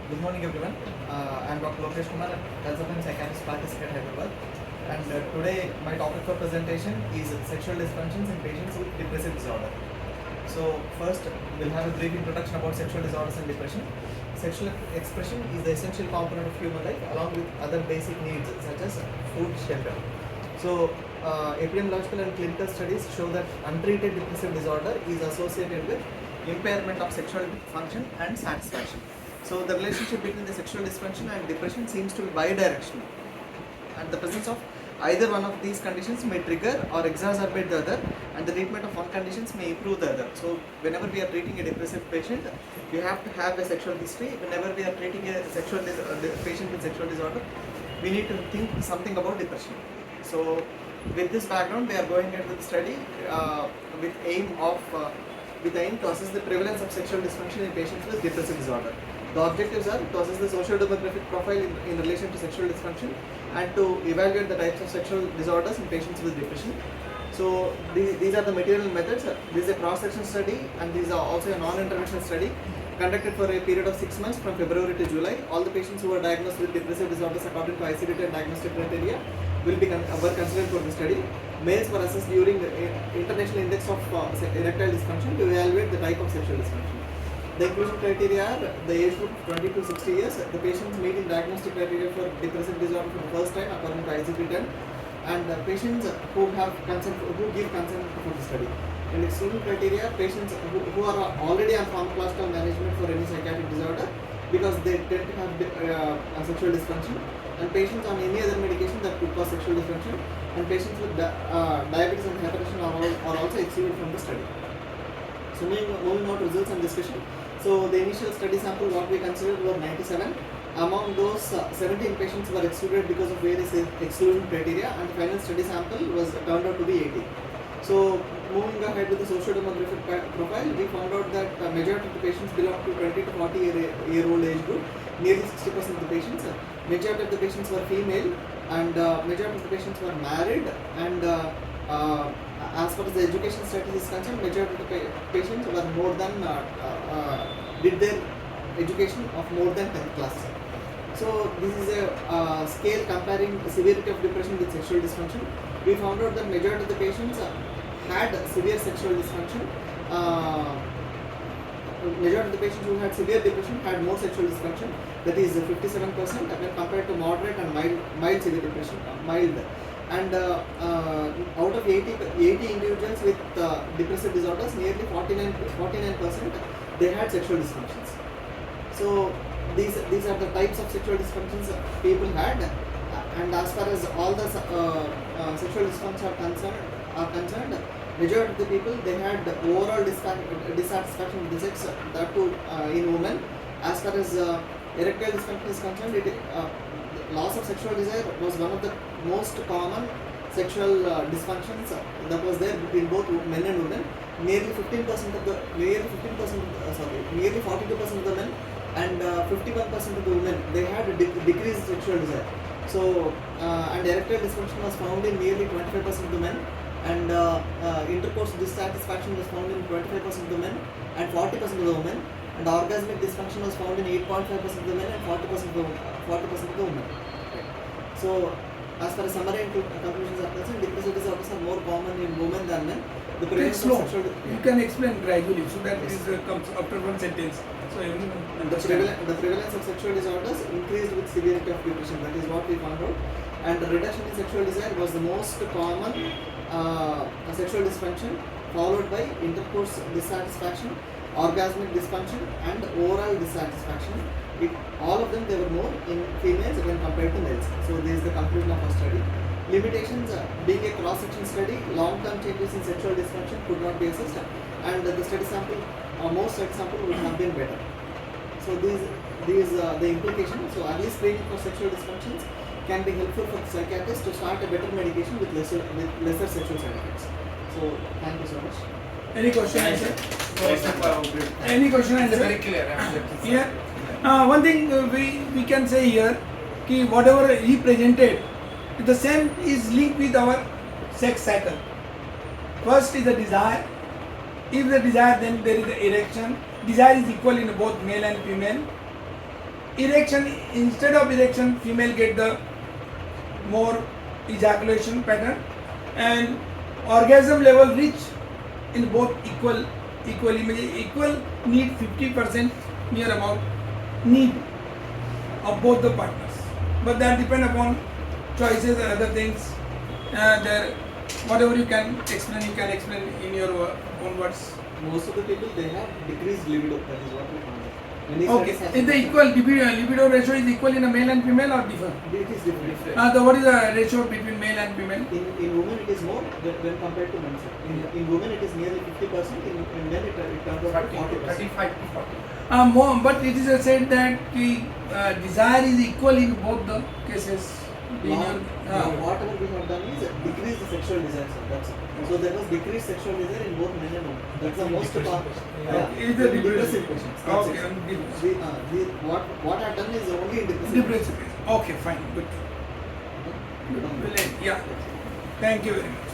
Good morning everyone. I am Dr. Lokesh Kumar, consultant psychiatrist practice at Hyderabad. And today my topic for presentation is sexual dysfunctions in patients with depressive disorder. So first we'll have a brief introduction about sexual disorders and depression. Sexual expression is the essential component of human life along with other basic needs such as food, shelter. So epidemiological and clinical studies show that untreated depressive disorder is associated with impairment of sexual function and satisfaction. So the relationship between the sexual dysfunction and depression seems to be bidirectional, and the presence of either one of these conditions may trigger or exacerbate the other, and the treatment of one condition may improve the other. So whenever we are treating a depressive patient, you have to have a sexual history. Whenever we are treating a patient with sexual disorder, we need to think something about depression. So with this background, we are going into the study with aim to assess the prevalence of sexual dysfunction in patients with depressive disorder. The objectives are to assess the socio-demographic profile in relation to sexual dysfunction and to evaluate the types of sexual disorders in patients with depression. So these are the material methods. This is a cross-section study, and these are also a non-interventional study conducted for a period of 6 months from February to July. All the patients who were diagnosed with depressive disorders according to ICD-10 diagnostic criteria were considered for the study. Males were assessed during the International Index of Erectile Dysfunction to evaluate the type of sexual dysfunction. The inclusion criteria are the age group 20 to 60 years. The patients meeting diagnostic criteria for depressive disorder for the first time according to ICD-10, and patients who give consent for the study. And exclusion criteria, patients who are already on pharmacological management for any psychiatric disorder because they tend to have a sexual dysfunction, and patients on any other medication that could cause sexual dysfunction, and patients with diabetes and hypertension are also excluded from the study. So moving on to results and discussion. So the initial study sample what we considered were 97. Among those, 17 patients were excluded because of various exclusion criteria, and the final study sample was turned out to be 80. So moving ahead with the socio-demographic profile, we found out that majority of the patients belong to 20 to 40-year-old age group. Nearly 60% of the patients. Majority of the patients were female, and majority of the patients were married, and as far as the education status is concerned, majority of the patients were more than did their education of more than 10th class. So this is a scale comparing the severity of depression with sexual dysfunction. We found out that majority of the patients had severe sexual dysfunction. Majority of the patients who had severe depression had more sexual dysfunction, that is 57%, when compared to moderate and mild severe depression, mild. And out of 80 individuals with depressive disorders, nearly 49% they had sexual dysfunctions. So these are the types of sexual dysfunctions people had, and as far as all the sexual dysfunctions are concerned, majority of the people they had overall dissatisfaction with the sex, that too in women. As far as erectile dysfunction is concerned, loss of sexual desire was one of the most common sexual dysfunctions that was there between both men and women. Nearly 42% of the men and 51% of the women they had a decreased sexual desire. So and erectile dysfunction was found in nearly 25% of the men, and intercourse dissatisfaction was found in 25% of the men and 40% of the women, and orgasmic dysfunction was found in 8.5% of the men and 40% of the women. So as far as summary and conclusions are concerned, depressive disorders are more common in women than men. The prevalence of sexual you can explain gradually so that this comes after one sentence. So everyone understand. The prevalence of sexual disorders increased with severity of depression. That is what we found out. And the reduction in sexual desire was the most common sexual dysfunction, followed by intercourse dissatisfaction, orgasmic dysfunction, and oral dissatisfaction. All of them they were more in females when compared to males. So this is the conclusion of our study. Limitations: being a cross-section study, long-term changes in sexual dysfunction could not be assessed, and the study sample, most study sample would have been better. So these the implications. So early screening for sexual dysfunctions can be helpful for the psychiatrist to start a better medication with lesser sexual side effects. So thank you so much. Any question answer? Any question answer? Very clear. Here, one thing we can say here, कि whatever he presented, the same is linked with our sex cycle. First is the desire. If the desire, then there is the erection. Desire is equal in both male and female. erection, instead of erection, female get the more ejaculation pattern, and orgasm level reach in both equally equal need 50% near about need of both the partners, but that depend upon choices and other things. There, whatever you can explain in your own words. Most of the people, they have decreased libido. That is what we found. Many Okay, studies have is the equal libido ratio is equal in a male and female or different? It is different. What is the ratio between male and female? In women it is more when compared to men. In women it is nearly 50%. In men it comes out to 40%. 35 to 40. More, but it is said that the desire is equal in both the cases. Now, whatever we have done is decrease the sexual desire. Sir. That's it. So there was decreased sexual desire in both men and women. That's the most part. Is the depressive patients. That's Okay, it. What I've done is only in depressive. depressive. Okay, fine, good. Yeah, thank you very much.